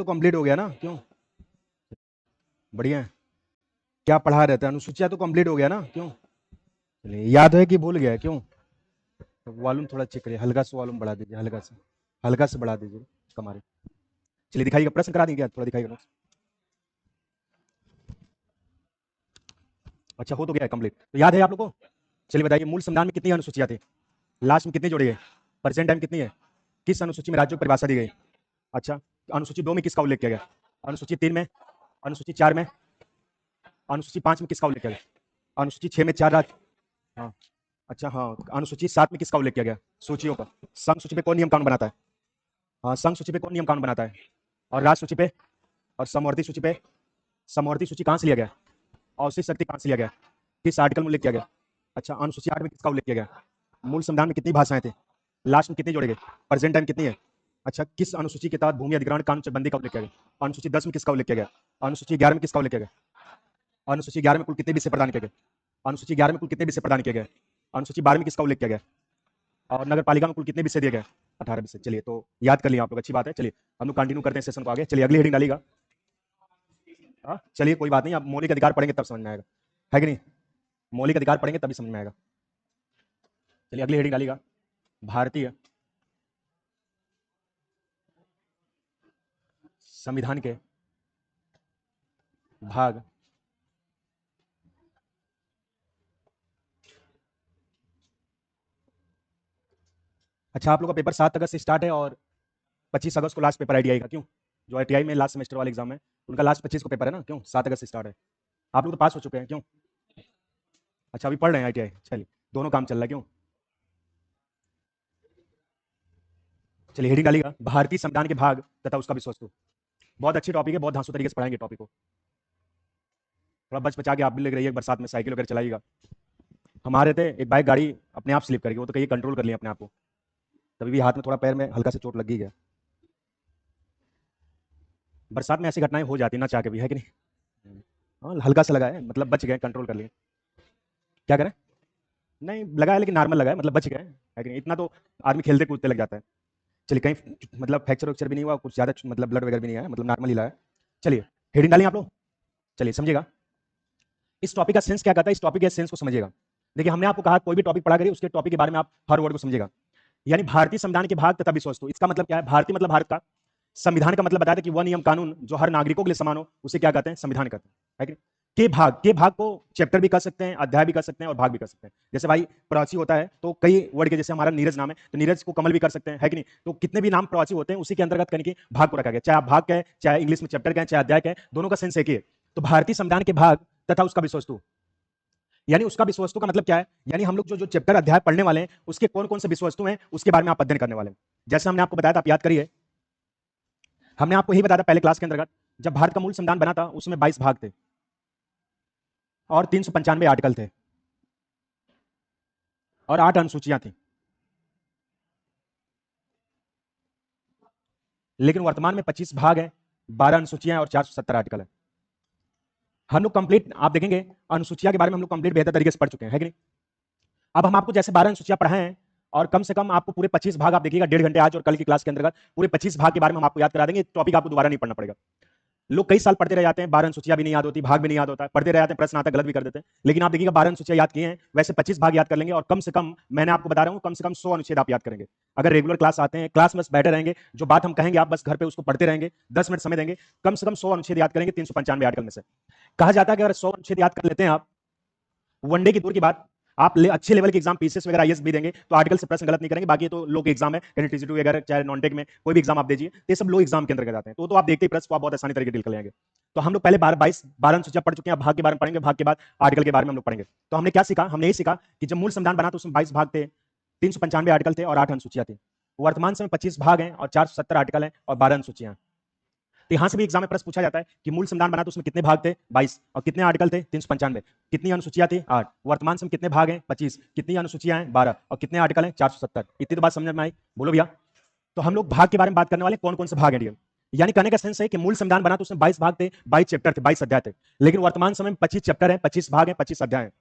तो कंप्लीट हो गया ना? क्यों? बढ़िया है। क्या पढ़ा रहे थे? अनुसूचिया तो कंप्लीट हो गया ना? क्यों? चलिए, याद है कि भूल गया? क्यों? तो वॉल्यूम थोड़ा चेक करिए, हल्का सा वॉल्यूम बढ़ा दीजिए, हल्का से बढ़ा दीजिए कमारे। चलिए दिखाइएगा, प्रश्न करा देंगे, थोड़ा दिखाइएगा। अच्छा, हो तो गया है कंप्लीट, तो याद है आप लोग को? चलिए बताइए, मूल संविधान में कितनी अनुसूचियां थी? लास्ट में कितनी जोड़ी गई? प्रेजेंट टाइम कितनी है? किस अनुसूची में राज्यों की परिभाषा दी गई? अच्छा, अनुसूची 2 में किसका उल्लेख किया गया? अनुसूची 3 में? अनुसूची 4 में? अनुसूची 5 में किसका उल्लेख किया गया? अनुसूची 6 में 4 राज्य? हाँ। अच्छा हाँ, अनुसूची 7 में किसका उल्लेख किया गया? सूचियों का। संघ सूची पे कौन नियम कानून बनाता है? हाँ, संघ सूची पे कौन नियम कानून बनाता है? और राज्य सूची पे? और समवर्ती सूची पे? समवर्ती सूची कहाँ से लिया गया? औसत शक्ति कहाँ से लिया गया? किस आर्टिकल में उल्लेख किया गया? अच्छा, अनुसूची 8 में किसका उल्लेख किया गया? मूल संविधान में कितनी भाषाएं थी? लास्ट में कितनी जोड़े गए? प्रेजेंट टाइम कितनी है? अच्छा, किस अनुसूची के तहत भूमि अधिग्रहण कानून चकबंदी का उल्लेख किया गया? अनुसूची 10 में किसका उल्लेख किया गया? अनुसूची 11 में किसका उल्लेख किया गया? अनुसूची 11 में कुल कितने विषय प्रदान किए गए? अनुसूची 11 में कुल कितने विषय प्रदान किए गए? अनुसूची 12 में किसका उल्लेख किया गया? और नगर पालिका में कुल कितने विषय दिए गए? 18 विषय। चलिए, तो याद कर लिया आप लोग, अच्छी बात है। चलिए हम लोग कंटिन्यू करते हैं सेशन को आगे। चलिए अगली हेडिंग डालिएगा। चलिए कोई बात नहीं, आप मौलिक अधिकार पढ़ेंगे तब समझ में आएगा, है कि नहीं? मौलिक अधिकार पढ़ेंगे तभी समझ में आएगा। चलिए अगली हेडिंग डालिएगा, भारतीय संविधान के भाग अच्छा, आप लोग का पेपर 7 अगस्त से स्टार्ट है और 25 अगस्त को लास्ट पेपर आईडी आएगा। क्यों? जो आईटीआई में लास्ट सेमेस्टर वाले एग्जाम है उनका लास्ट 25 को पेपर है ना? क्यों? 7 अगस्त से स्टार्ट है। आप लोग तो पास हो चुके हैं। क्यों? अच्छा, अभी पढ़ रहे हैं आईटीआई? चलिए, दोनों काम चल रहा है। क्यों? चलिए हेडिंग डालिएगा, भारतीय संविधान के भाग तथा उसका विषय वस्तु। बहुत अच्छी टॉपिक है, बहुत धांसू तरीके से पढ़ाएंगे टॉपिक को। थोड़ा बच बचा के आप भी लेकर रहिए, बरसात में साइकिल वगैरह चलाइएगा। हमारे थे एक बाइक गाड़ी अपने आप स्लिप करके, वो तो कहीं कंट्रोल कर लिया अपने आप को, तभी भी हाथ में थोड़ा पैर में हल्का से चोट लग गई है। बरसात में ऐसी घटनाएं हो जाती ना चाह के भी, है कि नहीं? हाँ, हल्का सा लगा है, मतलब बच गए, कंट्रोल कर लिए। क्या करें? नहीं लगा है लेकिन नॉर्मल लगा है, मतलब बच गए, है कि नहीं? इतना तो आदमी खेलते कूदते लग जाता है। चलिए, कहीं मतलब फ्रैक्चर वैक्चर भी नहीं हुआ, कुछ ज्यादा मतलब ब्लड वगैरह भी नहीं आया, मतलब नॉर्मल ही लगा है। चलिए हेडिंग डालें आप लोग। चलिए समझिएगा, इस टॉपिक का सेंस क्या कहता है, इस टॉपिक के सेंस को समझिएगा। देखिए, हमने आपको कहा कोई भी टॉपिक पढ़ा करिए, उसके टॉपिक के बारे में आप हर वर्ड को समझिएगा। यानी भारतीय संविधान के भाग तथा विषय वस्तु, इसका मतलब क्या है? भारतीय मतलब भारत का, संविधान का मतलब बताया था कि वह नियम कानून जो हर नागरिकों के लिए समान हो, उसे क्या कहते हैं? संविधान कहते हैं, है कि नहीं? के भाग को चैप्टर भी कर सकते हैं, अध्याय भी कर सकते हैं और भाग भी कर सकते हैं। जैसे भाई प्रवासी होता है तो कई वर्ड के, जैसे हमारा नीरज नाम है तो नीरज को कमल भी कर सकते हैं, है कि नहीं? तो कितने भी नाम प्रवासी होते हैं उसी के अंतर्गत करने के भाग को रखा गया, चाहे आप भाग कहें, चाहे इंग्लिश में चैप्टर कहें, चाहे अध्याय कहें, दोनों का सेंस एक ही है। तो भारतीय संविधान के भाग तथा उसका विषय वस्तु, यानी उसका विषय वस्तु का मतलब क्या है? यानी हम लोग जो जो चैप्टर अध्याय पढ़ने वाले हैं उसके कौन कौन से विषय वस्तु हैं उसके बारे में आप अध्ययन करने वाले हैं। जैसे हमने आपको बताया था, आप याद करिए, हमने आपको यही बताया था पहले क्लास के अंतर्गत, जब भारत का मूल संविधान बना था उसमें 22 भाग थे और 395 आर्टिकल थे और 8 अनुसूचियां थी। लेकिन वर्तमान में 25 भाग हैं, 12 अनुसूचियां और 470 आर्टिकल है। हम लोग कंप्लीट, आप देखेंगे अनुसूचिया के बारे में हम लोग कंप्लीट बेहतर तरीके से पढ़ चुके हैं, है कि नहीं? अब हम आपको जैसे 12 अनुसूचियां पढ़ाए हैं और कम से कम आपको पूरे 25 भाग, आप देखिएगा 1.5 घंटे आज और कल की क्लास के अंतर्गत पूरे 25 भाग के बारे में हम आपको याद करा देंगे। टॉपिक आपको दोबारा नहीं पढ़ना पड़ेगा। लोग कई साल पढ़ते रह जाते हैं, 12 अनुसूचियां भी नहीं याद होती, भाग भी नहीं याद होता, पढ़ते रह जाते हैं, प्रश्न आता गलत भी कर देते हैं। लेकिन आप देखिएगा 12 अनुसूचियां याद किए हैं, वैसे 25 भाग याद कर लेंगे और कम से कम, मैंने आपको बता रहा हूं, कम से कम 100 अनुच्छेद आप याद करेंगे। अगर रेगुलर क्लास आते हैं, क्लास में बैठे रहेंगे, जो बात हम कहेंगे आप बस घर पे उसको पढ़ते रहेंगे, 10 मिनट समय देंगे, कम से कम 100 अनुच्छेद याद करेंगे 395 आर्टिकल में से। कहा जाता है कि अगर 100 अनुच्छेद याद कर लेते हैं आप, वनडे की दूर की बात, आप अच्छे लेवल के एग्जाम पीसीएस वगैरह आईएएस भी देंगे तो आर्टिकल से प्रश्न गलत नहीं करेंगे। बाकी तो लो के एग्जाम है, कहीं टीजीटी वगैरह, चाहे नॉनटेक में कोई भी एग्जाम आप दीजिए, तो ये सब लो एग्जाम के अंतर्गत आते हैं। तो आप देखते ही प्रश्न को आप बहुत आसानी तरीके डील कर लेंगे। तो हम लोग पहले 12 अनुसूचियां पढ़ चुके हैं, भाग के बारे में पढ़ेंगे, भाग के बाद आर्टिकल के बारे में हम लोग पढ़ेंगे। तो हमने क्या सीखा? हमने ये सीखा कि जब मूल संविधान बना तो उसमें 22 भाग थे, 395 आर्टिकल थे और 8 अनुसूचियां थी। वर्तमान समय 25 भाग हैं और 470 आर्टिकल हैं और 12 अनुसूचियां। तो यहां से भी एग्जाम में प्रश्न पूछा जाता है कि मूल संविधान बना तो उसमें कितने भाग थे? 22। और कितने आर्टिकल थे? 395। कितनी अनुसूचियां थी? 8। वर्तमान समय कितने भाग हैं? 25। कितनी अनुसूचियां हैं? 12। और कितने आर्टिकल हैं? 470। इतनी तो बात समझ में आई? बोलो भैया। तो हम लोग भाग के बारे में बात करने वाले, कौन कौन से भाग हैं? यानी कहने का सेंस है कि मूल संविधान बना तो उसमें 22 भाग थे, 22 चैप्टर थे, 22 अध्याय थे। लेकिन वर्तमान समय में 25 चैप्टर हैं, 25 भाग हैं, 25 अध्याय हैं।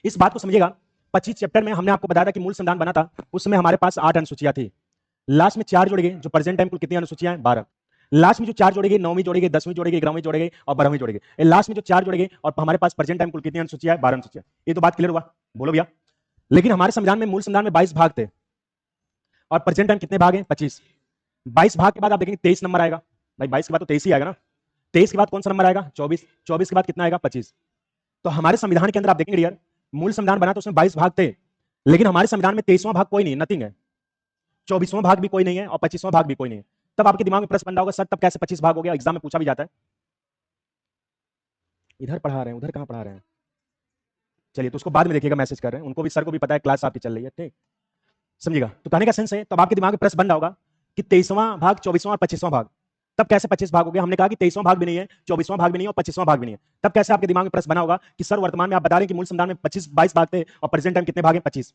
इस बात को समझिएगा, 25 चैप्टर में हमने आपको बताया था कि मूल संविधान बना था उसमें हमारे पास 8 अनुसूचियां थी। लास्ट में 4 जोड़ गए, जो प्रेजेंट टाइम कुल कितनी अनुसूचियां हैं? 12। लास्ट में जो 4 जोड़ेंगे, 9वीं जोड़ेंगे, 10वीं जोड़ेंगे, 11वीं जोड़ेंगे और 12वीं जोड़ेंगे। लास्ट में जो 4 जोड़ेंगे और हमारे पास प्रेजेंट टाइम कुल कितनी अनुसूचियां है? 12 अनुसूचियां। ये तो बात क्लियर हुआ? बोलो भैया। लेकिन हमारे संविधान में, मूल संविधान में 22 भाग थे और प्रेजेंट टाइम कितने भाग हैं? 25। 22 भाग के बाद आप देखेंगे 23 नंबर आएगा। भाई 22 के बाद तो 23 ही आएगा ना। 23 के बाद कौन सा नंबर आएगा? 24। 24 के बाद कितना आएगा? 25। तो हमारे संविधान के अंदर आप देखेंगे यार, मूल संविधान बना तो उसमें 22 भाग थे, लेकिन हमारे संविधान में 23वां भाग कोई नहीं, नथिंग है। 24वां भाग भी कोई नहीं है और 25वां भाग भी कोई नहीं है। तब आपके दिमाग में प्रश्न बन रहा होगा, सर तब कैसे 25 भाग हो गया? एग्जाम में पूछा भी जाता है। इधर पढ़ा रहे हैं, उधर कहां पढ़ा रहे हैं? चलिए, तो उसको बाद में देखिएगा, मैसेज कर रहे हैं उनको भी, सर को भी पता है क्लास आपकी चल रही है, ठीक समझिएगा। तो कहने का सेंस है, तब आपके दिमाग में प्रश्न बन रहा होगा कि 23वां भाग, 24वां और 25वां भाग, तब कैसे 25 भाग हो गया? हमने कहा कि 23वां भाग भी नहीं है, 24वां भाग भी नहीं है और 25वां भाग भी नहीं है। तब कैसे आपके दिमाग में प्रश्न बना होगा कि सर वर्तमान में आप बता रहे हैं कि मूल संविधान में 22 भाग थे और प्रेजेंट टाइम कितने भाग हैं? 25।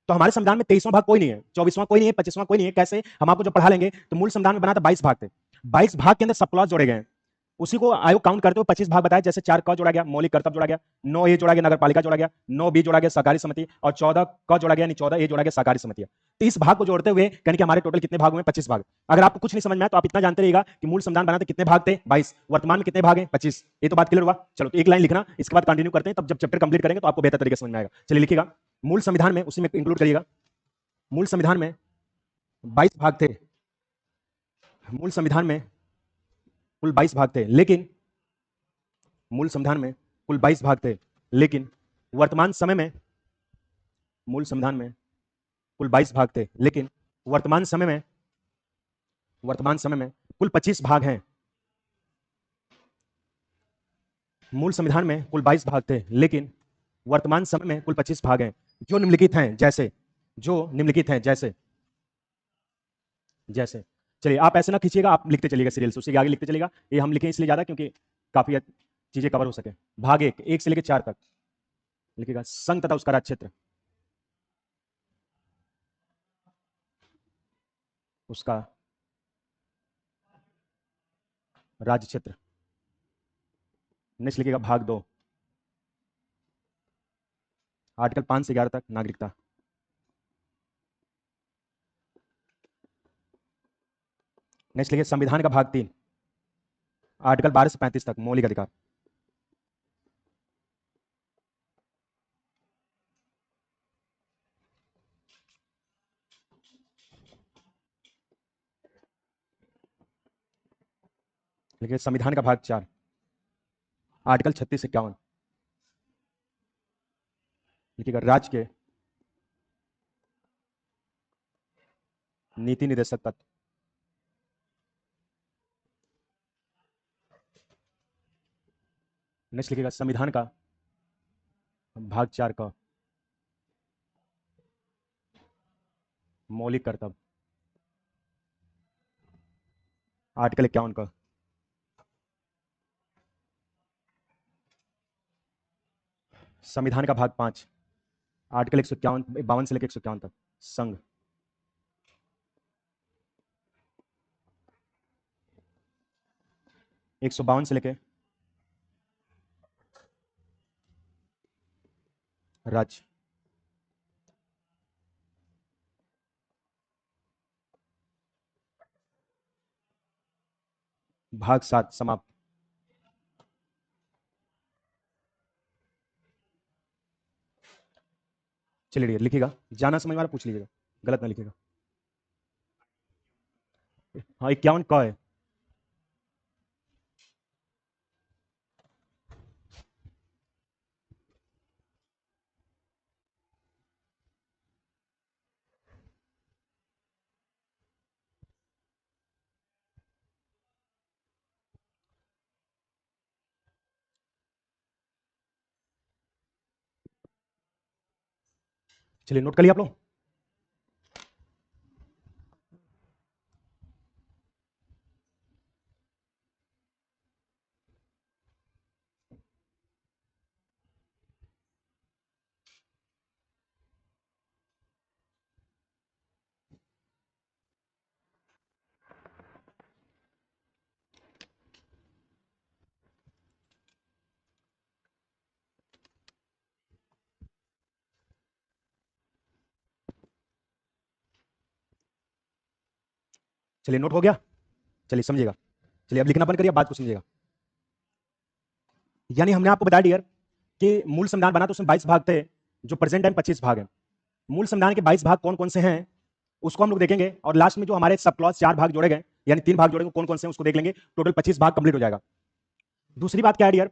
तो हमारे संविधान में 23वां भाग कोई नहीं है, 24वां कोई नहीं है, 25वां कोई नहीं है। कैसे? हम आपको जब पढ़ा लेंगे तो मूल संविधान में बना था 22 भाग थे, 22 भाग के अंदर सब क्लॉज जोड़े गए हैं, उसी को आयोग काउंट करते हुए 25 भाग बताया। जैसे 4 क जोड़ा गया, मौलिक कर्तव्य जोड़ा गया, 9 ए जोड़ा गया, नगर पालिका जोड़ा गया, 9 बी जोड़ा गया, सहकारी समिति, और 14 क जोड़ा गया, यानी 14 ए जोड़ा गया, सहकारी समिति। तो इस भाग को जोड़ते हुए कहने कि हमारे टोटल कितने भाग हुए? 25 भाग। अगर आपको कुछ नहीं समझ में आया तो आप इतना जानते रहिएगा कि मूल संविधान बनाते कितने भाग थे? 22। वर्तमान में कितने भाग हैं? 25। ये तो बात क्लियर हुआ? चलो, तो एक लाइन लिखना, इसके बाद कंटिन्यू करते हैं, तब जब चैप्टर कंप्लीट करेंगे तो आपको बेहतर तरीके से समझ में आएगा। चलिए लिखिएगा, मूल संविधान में, उसी में इंक्लूड करिएगा, मूल संविधान में 22 भाग थे, मूल संविधान में कुल 22 भाग थे, लेकिन मूल संविधान में कुल 22 भाग थे, लेकिन वर्तमान समय में, मूल संविधान में कुल 22 भाग थे, लेकिन वर्तमान समय में, वर्तमान समय में कुल 25 भाग हैं। मूल संविधान में कुल 22 भाग थे, लेकिन वर्तमान समय में कुल 25 भाग हैं, जो निम्नलिखित हैं, जैसे, जो निम्नलिखित हैं, जैसे, जैसे। चलिए, आप ऐसे ना खींचिएगा, आप लिखते चलिएगा सीरियल से, उससे आगे लिखते चलिएगा। ये हम लिखें इसलिए ज्यादा क्योंकि काफी चीजें कवर हो सके। भाग 1, 1 से लेकर 4 तक लिखिएगा, संघ तथा उसका राज्य क्षेत्र, उसका राज्य क्षेत्र। नेक्स्ट लिखिएगा भाग 2, आर्टिकल 5 से 11 तक, नागरिकता। नेक्स्ट लिखिए संविधान का भाग 3, आर्टिकल 12 से 35 तक, मौलिक अधिकार। लिखिए संविधान का भाग 4, आर्टिकल 36 से 51। लिखिएगा राज्य के नीति निर्देशक तत्व। नेक्स्ट लिखिएगा संविधान का भाग 4 का मौलिक कर्तव्य, आर्टिकल 51 का। संविधान का भाग 5, आर्टिकल 151, 52 से लेकर 151 तक, संघ। एक सौ बावन से लेकर राज्य। भाग 7 समाप्त। चलिए लिखिएगा, जाना समझ वाला पूछ लीजिएगा, गलत ना लिखिएगा। हाँ, 51 क है। चलिए नोट कर लिया आप लोग। चलिए नोट हो गया। चलिए समझिएगा, चलिए अब लिखना बंद करिए, बात को समझिएगा। यानी हमने आपको बताया डियर कि मूल संविधान बना तो उसमें 22 भाग थे, जो प्रेजेंट टाइम 25 भाग हैं। मूल संविधान के 22 भाग कौन कौन से हैं उसको हम लोग देखेंगे, और लास्ट में जो हमारे सब क्लॉज 4 भाग जोड़े गए, यानी 3 भाग जोड़े गए, कौन कौन से हैं उसको देख लेंगे। टोटल 25 भाग कंप्लीट हो जाएगा। दूसरी बात क्या है डियर,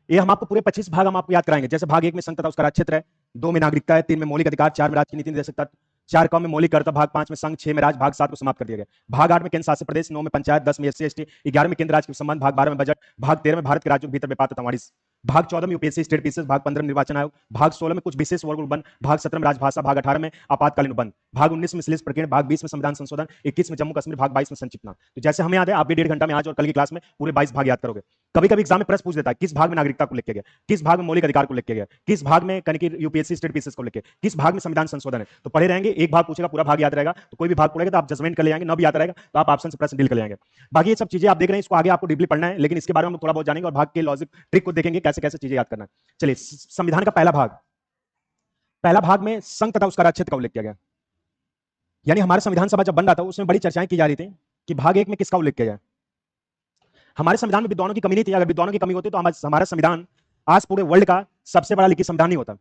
ये हम आपको पूरे 25 भाग हम आपको याद कराएंगे। जैसे भाग 1 में संघ तथा उसका राज्य क्षेत्र है, 2 में नागरिकता है, 3 में मौलिक अधिकार, 4 में राज्य की नीति निर्देशक तत्व, 4 क में मौलिक कर्तव्य, भाग 5 में संघ, 6 में राज्य, भाग 7 को समाप्त कर दिया गया। भाग 8 में केंद्र शासित प्रदेश, 9 में पंचायत, 10 में एससी एसटी, 11 में केंद्र राज्य के संबंध, भाग 12 में बजट, भाग 13 में भारत के राज्यों के भीतर व्यापार तथा वाणिज्य, भाग 14 में यूपीएससी स्टेट पीसेस, भाग 15 में निर्वाचन आयोग, भाग 16 में कुछ विशेष वर्ग उपबंध, भाग 17 में राजभाषा, भाग 18 में आपातकालीन उपबंध, भाग 19 में श्लिष्ट प्रकरण, भाग 20 में संविधान संशोधन, 21 में जम्मू कश्मीर, भाग 22 में संक्षिप्त। तो जैसे हमें याद है, आप भी 1.5 घंटा में आज और कल की क्लास में पूरे 22 भाग याद करोगे। कभी कभी एग्जाम में प्रश्न पूछ देता है किस भाग में नागरिकता को लिखा गया, किस भाग में मौलिक अधिकार को लिखा गया, किस भाग में कहीं यूपीएससी स्टेट पीसेस को लिखे, किस भाग में संविधान संशोधन है। तो पढ़े रहेंगे, एक भाग पूछेगा पूरा भाग याद रहेगा, तो कोई भी भाग पढ़ेगा तो आप जजमेंट कर ले जाएंगे, न भी याद रहेगा तो आप ऑप्शन से प्रश्न डील कर ले जाएंगे। बाकी ये सब चीजें आप देख रहे हैं, इसको आगे आपको डीपली पढ़ना है, लेकिन इसके बारे में हम थोड़ा बहुत जानेंगे और भाग के लॉजिक ट्रिक को देखेंगे कैसे कैसे चीजें याद करना है। चलिए संविधान का पहला भाग में संघ तथा उसका राज्य क्षेत्र का उल्लेख किया गया। यानी हमारे संविधान सभा जब बन रहा था उसमें बड़ी चर्चाएं की जा रही थी कि भाग 1 में किसका उल्लेख किया जाए। हमारे संविधान में विद्वानों की कमी नहीं थी, अगर विद्वानों की कमी होती तो हमारा संविधान आज पूरे वर्ल्ड का सबसे बड़ा लिखित संविधान नहीं होता।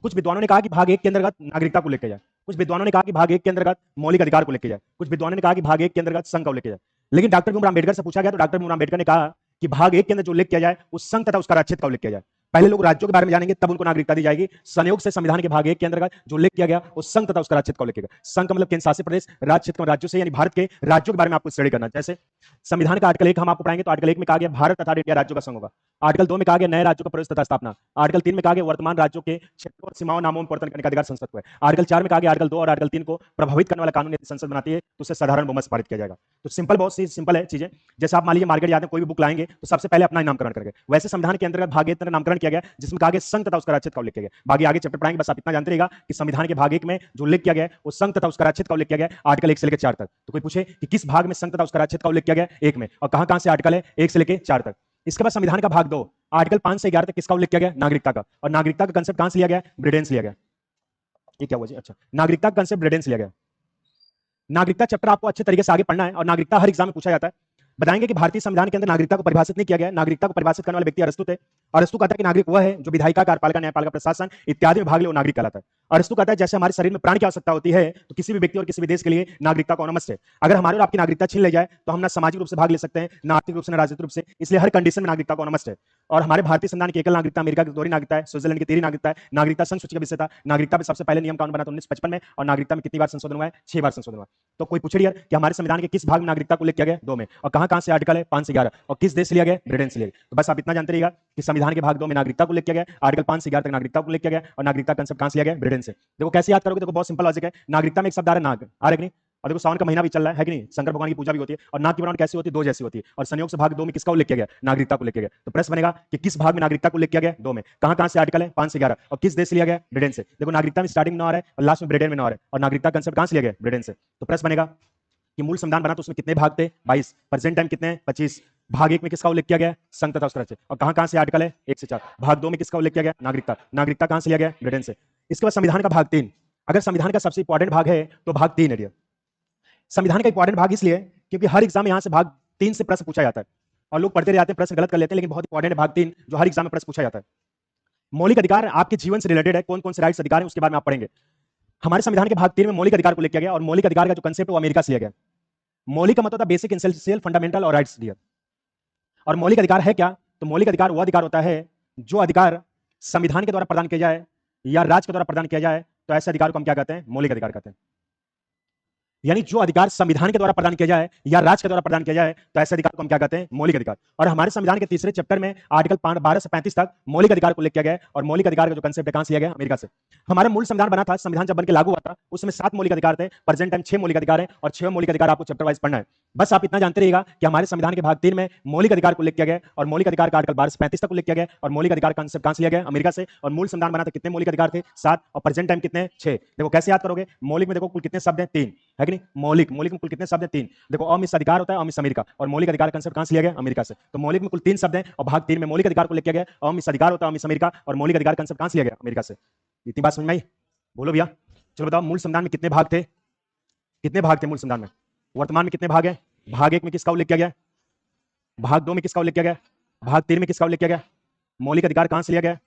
कुछ विद्वानों ने कहा कि भाग 1 के अंतर्गत नागरिकता को लेकर जाए, कुछ विद्वानों ने कहा कि भाग 1 के अंतर्गत मौलिक अधिकार को लेकर जाए, कुछ विद्वानों ने कहा कि भाग 1 के अंतर्गत संघ को लेकर जाए। लेकिन डॉक्टर भीमराव अम्बेडकर से पूछा गया तो डॉक्टर भीमराव अम्बेडकर ने कहा कि भाग 1 के अंदर जो उल्लेख किया जाए उस संघ तथा उसका राज्य क्षेत्र का उल्लेख किया जाए। पहले लोग राज्यों के बारे में जानेंगे तब उनको नागरिकता दी जाएगी। संयोग से संविधान के भाग 1 के अंतर्गत जो उल्लेख किया गया उस संघ तथा उसका राज्य क्षेत्र का उल्लेख किया गया। संघ का मतलब केंद्र शासित प्रदेश, राज्य क्षेत्र राज्यों से, यानी भारत के राज्यों के बारे में आपको स्टडी करना। जैसे संविधान का आर्टिकल 1 हम आपको पढ़ाएंगे तो आर्टिकल 1 में कहा गया भारत तथा इंडिया राज्यों का संघ होगा। आर्टिकल 2 में कहा गया नए राज्यों का प्रवेश तथा स्थापना। आर्टिकल 3 में कहा गया वर्तमान राज्यों के क्षेत्रों और सीमाओं नामों में परिवर्तन करने का अधिकार संसद को है। आर्टिकल 4 में कहा गया आर्टिकल 2 और आर्टिकल 3 को प्रभावित करने वाला कानून यदि संसद बनाती है तो उसे साधारण बहुमत से पारित किया जाएगा। तो सिंपल, बहुत सी सिंपल है चीजें। जैसे आप मान लीजिए मार्केट जाते हैं, कोई भी बुक लाएंगे तो सबसे पहले अपना नामकरण करेंगे। वैसे संविधान के अंतर्गत भाग 1 नामकरण किया गया जिसमें कहा गया संघ तथा उसका राज्य क्षेत्र का उल्लेख किया गया। बाकी आगे चैप्टर पढ़ाएंगे, बस आप इतना जानते रहिएगा कि संविधान के भाग 1 में जो उल्लेख किया गया वो संघ तथा उसका राज्य क्षेत्र का उल्लेख किया गया आर्टिकल 1 से लेकर 4 तक। तो कोई पूछे कि किस भाग में संघ तथा उसका राज्य क्षेत्र का उल्लेख किया गया 1 में, और कहां कहां से आर्टिकल है 1 से लेकर 4 तक। इसके बाद संविधान का भाग 2 आर्टिकल 5 से 11 तक किसका उल्लेख किया गया, नागरिकता का। और नागरिकता का कंसेप्ट कहां से लिया गया, ब्रिटेन से लिया गया। ये क्या हुआ जी, अच्छा, नागरिकता का कंसेप्ट ब्रिटेन से लिया गया। नागरिकता चैप्टर आपको अच्छे तरीके से आगे पढ़ना है और नागरिकता हर एग्जाम में पूछा जाता है। बताएंगे कि भारतीय संविधान के अंदर नागरिकता को परिभाषित नहीं किया गया। नागरिकता को परिभाषित करने वाले व्यक्ति अरस्तु थे। अरस्तु कहता है कि नागरिक वह है जो विधायिका, कार्यपालिका, न्यायपालिका, प्रशासन इत्यादि में भाग ले, वो नागरिक कहलाता है। अरस्तु कहता है जैसे हमारे शरीर में प्राण की आवश्यकता होती है तो किसी भी व्यक्ति और किसी भी देश के लिए नागरिकता का होना मस्ट है। अगर हमारे और आपकी नागरिकता छीन ले जाए तो हम ना सामाजिक रूप से भाग ले सकते हैं, ना आर्थिक रूप से, ना राजनीतिक रूप से। इसलिए हर कंडीशन में नागरिकता का होना मस्ट है। और हमारे भारतीय संविधान की एकल नागरिकता, अमेरिका की दोहरी नागरिकता है, स्विट्जरलैंड की 3 नागरिकता है। नागरिकता संघ सूची का विषय था। नागरिकता में सबसे पहले नियम कानून बना था 1955 में। और नागरिकता में कितनी बार संशोधन हुआ है, 6 बार संशोधन हुआ। तो कोई पूछे यार कि हमारे संविधान के किस भाग में नागरिकता को उल्लेख किया गया, 2 में, और कहां कहां से आर्टिकल है 5 से 11, और किस देश से लिया गया, ब्रिटेन से लिया गया। तो बस आप इतना जानते रहिएगा कि संविधान के भाग 2 में नागरिकता को उल्लेख किया गया, आर्टिकल 5 से 11 तक नागरिकता को उल्लेख किया गया, और नागरिकता कंसेप्ट कहां से लिया गया, ब्रिटेन से। देखो कैसे याद करोगे, देखो बहुत सिंपल लॉजिक है। नागरिकता में एक शब्द आ रहा है नाग, आ रहा है कि नहीं। और देखो सावन का महीना भी चल रहा है कि नहीं, शंकर भगवान की पूजा भी होती है, और नाग की बनावट कैसी होती है, 2 जैसी होती है। और संयोग से भाग 2 में किसका उल्लेख किया गया, नागरिकता को उल्लेख किया गया। तो प्रश्न बनेगा कि किस भाग में नागरिकता को उल्लेख किया गया, 2 में, कहां कहां से आर्टिकल है 5 से 11, और किस देश से लिया गया, ब्रिटेन से। देखो नागरिकता में स्टार्टिंग में आ रहा है और लास्ट में ब्रिटेन में आ रहा है, और नागरिकता कंसेप्ट कहां से लिया गया, ब्रिटेन से। तो प्रश्न बनेगा कि मूल संविधान बना तो उसमें कितने भाग थे, 22, प्रेजेंट टाइम कितने हैं, 25। भाग 1 में किसका उल्लेख किया गया, संघ तथा उसका राज्य, और कहां कहां से आर्टिकल है 1 से 4। भाग 2 में किसका उल्लेख किया गया, नागरिकता। नागरिकता कहां से लिया गया, ब्रिटेन से। इसके बाद संविधान का भाग 3, अगर संविधान का सबसे इंपॉर्टेंट भाग है तो भाग 3 है डियर। संविधान का इंपॉर्टेंट भाग इसलिए क्योंकि हर एग्जाम में यहां से भाग 3 से प्रश्न पूछा जाता है, और लोग पढ़ते रह जाते हैं, प्रश्न गलत कर लेते हैं, लेकिन बहुत इंपॉर्टेंट है भाग 3 जो हर एग्जाम में प्रश्न पूछा जाता है। मौलिक अधिकार आपके जीवन से रिलेटेड है, कौन कौन से राइट्स अधिकार है उसके बारे में आप पढ़ेंगे। हमारे संविधान के भाग 3 में मौलिक अधिकार को उल्लेख किया गया, और मौलिक अधिकार का जो कंसेप्ट है वो अमेरिका से लिया गया। मौलिक का मतलब होता है बेसिक, एसेंशियल, फंडामेंटल और राइट्स डियर। और मौलिक अधिकार है क्या, तो मौलिक अधिकार वो अधिकार होता है जो अधिकार संविधान के द्वारा प्रदान किया जाए या राज्य के द्वारा प्रदान किया जाए तो ऐसे अधिकार को हम क्या कहते हैं, मौलिक अधिकार कहते हैं। यानी जो अधिकार संविधान के द्वारा प्रदान किया जाए या राज्य के द्वारा प्रदान किया जाए तो ऐसे अधिकार को हम क्या कहते हैं, मौलिक अधिकार। और हमारे संविधान के तीसरे चैप्टर में आर्टिकल 12 से 35 तक मौलिक अधिकार को उल्लेख किया गया है, और मौलिक अधिकार का जो कंसेप्ट है कहां से लिया गया, अमेरिका से। हमारा मूल संविधान बना था, संविधान जब बनकर लागू हुआ था उसमें 7 मौलिक अधिकार थे, प्रेजेंट टाइम 6 मौलिक अधिकार है, और 6 मौलिक अधिकार आपको चैप्टर वाइज पढ़ना है। बस आप इतना जानते रहिएगा कि हमारे संविधान के भाग 3 में मौलिक अधिकार को उल्लेख किया गया, और मौलिक अधिकार का आर्टिकल 12 से 35 तक उल्लेख किया गया, और मौलिक अधिकार का कंसेप्ट कहां से लिया गया, अमेरिका से। और मूल संविधान बना था कितने मौलिक अधिकार थे, 7, और प्रेजेंट टाइम कितने, 6। देखो कैसे याद करोगे, मौलिक में देखो कुल कितने शब्द हैं, 3 है कि नहीं। मौलिक में कुल कितने शब्द हैं, 3। देखो अमिश्र अधिकार होता है, अमिश्र अमेरिका, और मौलिक अधिकार कंसेप्ट कहां से लिया गया, अमेरिका से। तो मौलिक में कुल 3 शब्द हैं, और भाग 3 में मौलिक अधिकार को उल्लेख किया गया, अमिश्र अधिकार होता है, अमिश्र अमेरिका, और मौलिक अधिकार कंसेप्ट कहां से लिया गया, अमेरिका से। इतनी बात समझ में आई, बोलो भैया। चलो बताओ मूल संविधान में कितने भाग थे, कितने भाग थे मूल संविधान में, वर्तमान में कितने भाग हैं। भाग 1 में किसका उल्लेख किया गया, भाग 2 में किसका उल्लेख किया गया? भाग 3 में किसका उल्लेख किया गया? मौलिक अधिकार कहां से लिया गया?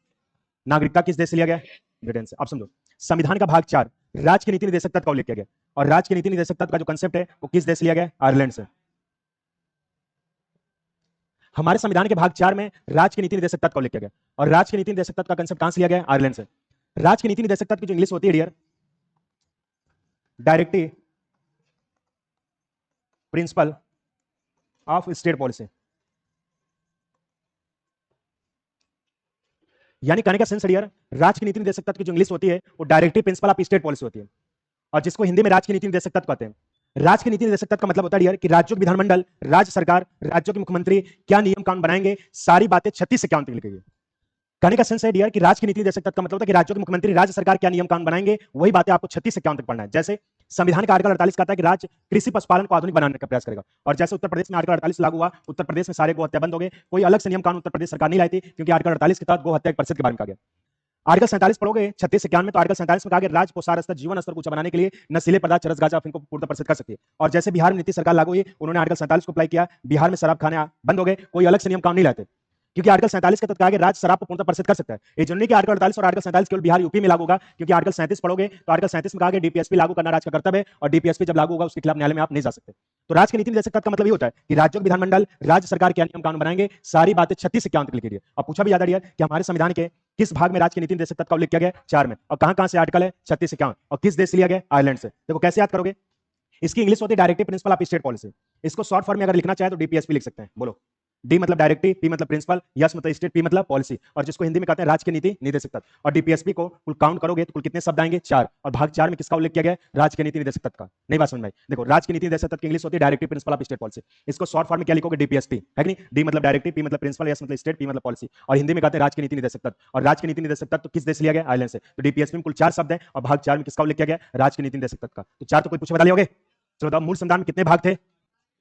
नागरिकता किस देश से लिया गया? ब्रिटेन से। अब समझो, संविधान का भाग 4 राज्य की नीति निर्देशक तत्व का उल्लेख किया गया, और राज्य की नीति निर्देशक तत्व का जो कंसेप्ट है वो किस देश से लिया गया? आयरलैंड से। हमारे संविधान के भाग 4 में राज्य की नीति निर्देशक तत्व का उल्लेख किया गया, और राज्य की नीति निर्देशक तत्व का कंसेप्ट कहां से लिया गया? आयरलैंड से। राज्य की नीति निर्देशक तत्व की जो इंग्लिश होती है dear, directive principle of state policy. यानी कहने का सेंस डियर, राज्य की नीति निर्देशक तत्व की जो इंग्लिश होती है वो directive principle of state policy होती है, और जिसको हिंदी में राज्य की नीति निर्देशक तत्व कहते हैं। राज्य की नीति निर्देशक तत्व का मतलब होता है डियर कि राज्यों के विधानमंडल, राज्य सरकार, राज्यों के मुख्यमंत्री क्या नियम कानून बनाएंगे, सारी बातें 36 से 51 तक लिखी गई। कहने का सेंस है डियर कि राज्य की नीति निर्देशक तत्व का मतलब होता है कि राज्यों के मुख्यमंत्री, राज्य सरकार क्या नियम कानून बनाएंगे, वही बातें आपको 36 से 51 तक पढ़ना है। जैसे संविधान का आर्टिकल 48 कहता है कि राज्य कृषि पशुपालन को आधुनिक बनाने का प्रयास करेगा, और जैसे उत्तर प्रदेश में आर्टिकल 48 लागू हुआ, उत्तर प्रदेश में सारे गो हत्या बंद हो गए। कोई अलग से नियम कानून उत्तर प्रदेश सरकार नहीं लाई थी, क्योंकि आर्टिकल 48 के तहत गो हत्या परिषद के बारे में कहा गया। आर्टिकल 47 पढ़ोगे 36 से 51 में, तो आर्टिकल 47 में कहा गया राज्य पोषाहार स्तर, जीवन स्तर ऊंचा बनाने के लिए नशीले पदार्थ, चरस, गांजा, अफीम को पूर्णतः परिषद कर सकती है। और जैसे बिहार में नीतीश सरकार लागू हुई, उन्होंने आर्टिकल 47 को अप्लाई किया, बिहार में शराब खाने बंद हो गए। कोई अलग से नियम कानून नहीं लाते, क्योंकि आर्टिकल 47 के तहत कहा गया राज्य शराब को पूर्णतः परिषद कर सकता है। ये जरूरी कि आर्टिकल 48 और आर्टिकल 47 केवल बिहार यूपी में लागू होगा, क्योंकि आर्टिकल 37 पढ़ोगे तो आर्टिकल 37 में कहा गया डीपीएसपी लागू करना राज्य का कर्तव्य है, और डीपीएसपी जब लागू होगा उसके खिलाफ न्यायालय में आप नहीं जा सकते। तो राज्य की नीति निर्देशक तत्व का मतलब ये होता है कि राज्यों के विधानमंडल, राज्य सरकार क्या नियम कानून बनाएंगे, सारी बातें 36 से 51 तक लिखी गई है। अब पूछा भी जाता है कि हमारे संविधान के किस भाग में राज्य की नीति निर्देशक तत्व का उल्लेख किया गया? 4 में। और कहां से आर्टिकल है? 36 से 51। और किस देश से लिया गया? आयरलैंड से। देखो कैसे याद करोगे, इसकी इंग्लिश होती है directive principle of state policy. इसको शॉर्ट फॉर्म में अगर लिखना चाहे तो डीपीएसपी लिख सकते हैं। बोलो, डी मतलब डायरेक्टिव, पी मतलब प्रिंसिपल, यस मतलब स्टेट, पी मतलब पॉलिसी, और जिसको हिंदी में कहते हैं राज्य की नीति निर्देशक तत्व। और डीपीएसपी को कुल काउंट करोगे तो कुल कितने शब्द आएंगे? 4। और भाग 4 में किसका उल्लेख किया गया? राज्य की नीति निर्देशक तत्व का। नहीं बात समझ में आई? देखो, राज्य की नीति निर्देशक तत्व की इंग्लिश होती है directive principle of state policy. इसको शॉर्ट फॉर्म में क्या लिखोगे? डीपीएसपी, है कि नहीं? डी मतलब डायरेक्टिव, पी मतलब प्रिंसिपल, यस मतलब स्टेट, पी मतलब पॉलिसी, और हिंदी में कहते हैं राज्य की नीति निर्देशक तत्व। और राज्य की नीति निर्देशक तत्व किस देश से लिया गया? आयरलैंड से। तो डीपीएसपी में कुल 4 शब्द है, और भाग 4 में किसका उल्लेख किया गया? राज्य की नीति निर्देशक तत्व का। तो 4 तो कोई पूछे बता लियोगे? चलो बताओ, मूल संविधान में कितने भाग थे?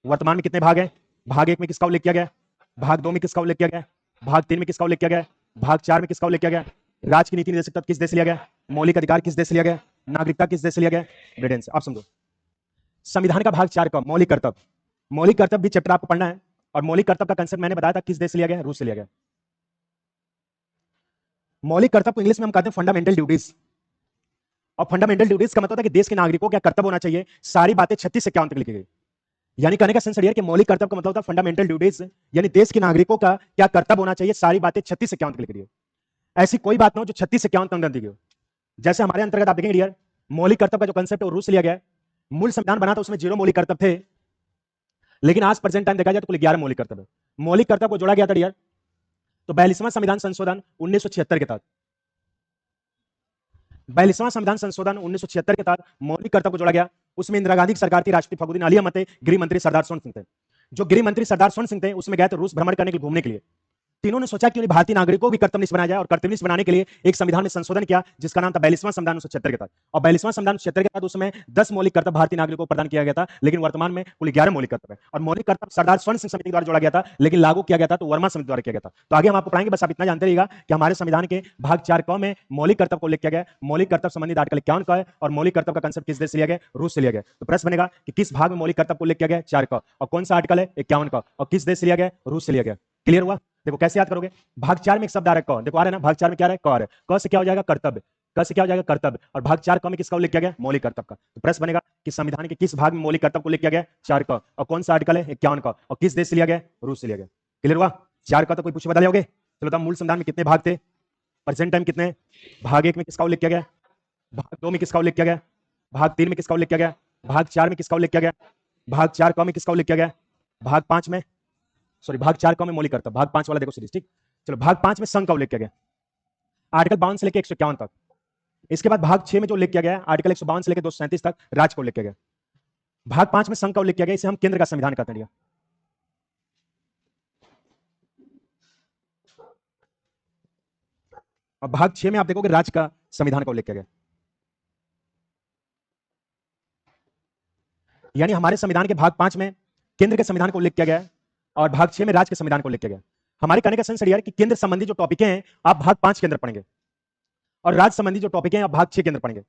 वर्तमान में कितने भाग है? भाग 1 में किसका उल्लेख किया गया? भाग 2 में किसका उल्लेख किया गया? भाग 3 में किसका उल्लेख किया गया? भाग 4 में किसका उल्लेख किया गया? राज्य की नीति निर्देशक तत्व किस देश से लिया गया? मौलिक अधिकार किस देश से लिया गया? नागरिकता किस देश से लिया गया? ब्रिटेन से। आप समझो, संविधान का भाग 4 का मौलिक कर्तव्य, मौलिक कर्तव्य भी चैप्टर आपको पढ़ना है, और मौलिक कर्तव्य का कंसेप्ट मैंने बताया था किस देश से लिया गया? रूस से लिया गया। मौलिक कर्तव्य को इंग्लिश में हम कहते हैं फंडामेंटल ड्यूटीज, और फंडामेंटल ड्यूटीज का मतलब है कि देश के नागरिकों को क्या कर्तव्य होना चाहिए, सारी बातें 36 से 51 तक लिखी गई। यानी कहने का सेंस है कि मौलिक कर्तव्य का मतलब होता है फंडामेंटल ड्यूटीज, यानी देश के नागरिकों का क्या कर्तव्य होना चाहिए, सारी बातें 36 से 51 तक लिखी गई। ऐसी कोई बात ना हो जो 36 से 51 तक दी गई हो। जैसे हमारे अंतर्गत आप देखेंगे डियर, मौलिक कर्तव्य का जो कंसेप्ट है वो रूस से लिया गया है। मूल संविधान बना था उसमें 0 मौलिक कर्तव्य थे, लेकिन आज प्रेजेंट टाइम देखा जाए तो कुल 11 मौलिक कर्तव्य। मौलिक कर्तव्य को जोड़ा गया था डियर तो 42वां संविधान संशोधन 1976 के तहत, 42वां संविधान संशोधन 1976 के तहत मौलिक कर्तव्य को जोड़ा गया। उसमें इंदिरा गांधी की सरकार थी, राष्ट्रपति फखरुद्दीन अली अहमद थे, गृह मंत्री सरदार स्वर्ण सिंह थे। जो गृह मंत्री सरदार स्वर्ण सिंह थे उसमें गए थे रूस भ्रमण करने के लिए, घूमने के लिए। तीनों ने सोचा कि उन्हें भारतीय नागरिकों को भी कर्तव्यनिष्ठ बनाया जाए, और कर्तव्यनिष्ठ बनाने के लिए एक संविधान में संशोधन किया जिसका नाम था 42वां संविधान 1976 के तहत। और 42वां संविधान 1976 के तहत उसमें 10 मौलिक कर्तव्य भारतीय नागरिकों को प्रदान किया गया था, लेकिन वर्तमान में कुल 11 मौलिक कर्तव्य है। और मौलिक कर्तव्य सरदार स्वर्ण सिंह समिति द्वारा जोड़ा गया था, लेकिन लागू किया गया था तो वर्मा समिति द्वारा किया गया था। तो आगे हम आपको पढ़ाएंगे, बस आप इतना जानते रहिएगा कि हमारे संविधान के भाग 4 क में मौलिक कर्तव्य को उल्लेख किया गया। मौलिक कर्तव्य संबंधित आर्टिकल 51 का है, और मौलिक कर्तव्य का कंसेप्ट किस देश से लिया गया? रूस से लिया गया। तो प्रश्न बनेगा कि किस भाग में मौलिक कर्तव्य को उल्लेख किया गया? 4 का, और कौन सा आर्टिकल है? 51 का, और किस देश से लिया गया? रूस से लिया गया। क्लियर हुआ? देखो कैसे याद करोगे, भाग 4 में एक शब्द आ रहा है क, देखो आ रहा है ना, भाग 4 में क्या आ रहा है? क आ रहा है। क से क्या हो जाएगा? कर्तव्य। क से क्या हो जाएगा? कर्तव्य। और भाग 4 क में किसका उल्लेख किया गया? मौलिक कर्तव्य का। तो प्रश्न बनेगा कि संविधान के किस भाग में मौलिक कर्तव्य को उल्लेख किया गया? 4 क, और कौन सा आर्टिकल है? 51 का, और किस देश से लिया गया? रूस से लिया गया। क्लियर हुआ? 4 का तो कोई पूछे बता लोगे? चलो बताओ, मूल संविधान में कितने भाग थे? प्रेजेंट टाइम कितने? भाग 1 में किसका उल्लेख किया गया? भाग 2 में किसका उल्लेख किया गया? भाग 3 में किसका उल्लेख किया गया? भाग 4 में किसका उल्लेख किया गया? भाग 4 क में किसका उल्लेख किया गया? भाग 5 में, सॉरी भाग 4 क में मौलिक कर्तव्य, भाग 5 वाला देखो सीरीज, ठीक। चलो भाग 5 में संघ का उल्लेख किया गया, आर्टिकल 52 से लेकर 151 तक। इसके बाद भाग 6 में जो उल्लेख किया गया आर्टिकल 152 से लेकर 237 तक राज्य का उल्लेख किया गया। भाग 5 में संघ का उल्लेख किया गया, इसे हम केंद्र का संविधान कहते हैं। और भाग 6 में आप देखोगे राज्य का संविधान का उल्लेख किया गया। यानी हमारे संविधान के भाग 5 में केंद्र के संविधान का उल्लेख किया गया है, और भाग 6 में राज्य के संविधान का उल्लेख किया गया। हमारे कहने का सेंस है कि केंद्र संबंधी जो टॉपिक हैं आप भाग 5 के अंदर पढ़ेंगे, और राज्य संबंधी जो टॉपिक हैं आप भाग 6 के अंदर पढ़ेंगे।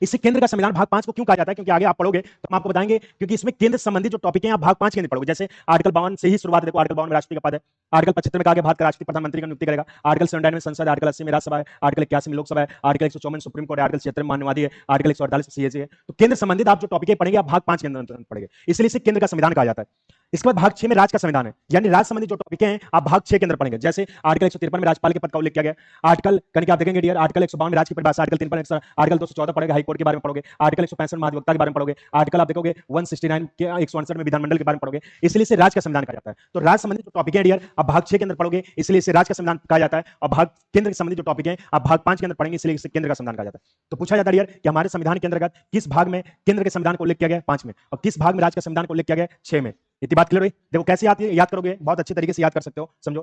इसे केंद्र का संविधान भाग 5 को क्यों कहा जाता है, क्योंकि आगे आप पढ़ोगे तो हम आपको बताएंगे, क्योंकि इसमें केंद्र संबंधी जो टॉपिक है आप भाग 5 के अंदर पढ़ोगे। जैसे आर्टिकल 52 से ही शुरुआत है, देखो आर्टिकल 52 में राष्ट्रपति का पद है, आर्टिकल 75 में कहा गया भारत का राष्ट्रपति प्रधानमंत्री का नियुक्ति करेगा, आर्टिकल 79 में संसद, आर्टिकल 80 में राज्यसभा है, आर्टिकल 81 में लोकसभा है, आर्टिकल 154 में सुप्रीम कोर्ट है, आर्टिकल 76 में मान्यवादी है, आर्टिकल 148 में सीएजी है। तो केंद्र संबंधित आप जो टॉपिक पढ़ेंगे आप भाग 5 के अंदर पढ़ेंगे, इसलिए इसे केंद्र का संविधान कहा जाता है। इसके बाद भाग 6 में राज्य का संविधान है, यानी राज्य संबंधी जो टॉपिक हैं आप भाग 6 के अंदर पढ़ेंगे। जैसे आर्टिकल 153 में राज्यपाल के पद का उल्लेख किया गया, आर्टिकल कहीं आप देखेंगे डियर, आर्टिकल 152 में राज्य की परिभाषा, आर्टिकल 3 पर आर्टिकल 214 पढ़ेगा हाई कोर्ट के बारे में पढ़ोगे, आर्टिकल 165 महाधिवक्ता के बारे में पढ़ोगे, आर्टिकल आप देखोगे 169 के 168 में विधानमंडल के बारे में पढ़ोगे, इसलिए इसे राज्य का संविधान कहा जाता है। तो राज्य संबंधी जो टॉपिक है डियर आप भाग 6 के अंदर पढ़ोगे, इसलिए इसे राज्य का संविधान कहा जाता है, और भाग केंद्र संबंधी जो टॉपिक है आप भाग 5 के अंदर पढ़ेंगे, इसलिए इसे केंद्र का संविधान कहा जाता है। तो पूछा जाता है डियर कि हमारे संविधान के अंतर्गत किस भाग में केंद्र के संविधान को उल्लेख किया गया 5 में, और किस भाग में राज्य का संविधान को उल्लेख किया गया 6 में। इतनी बात क्लियर हुई? देखो कैसे याद करोगे, बहुत अच्छे तरीके से याद कर सकते हो, समझो।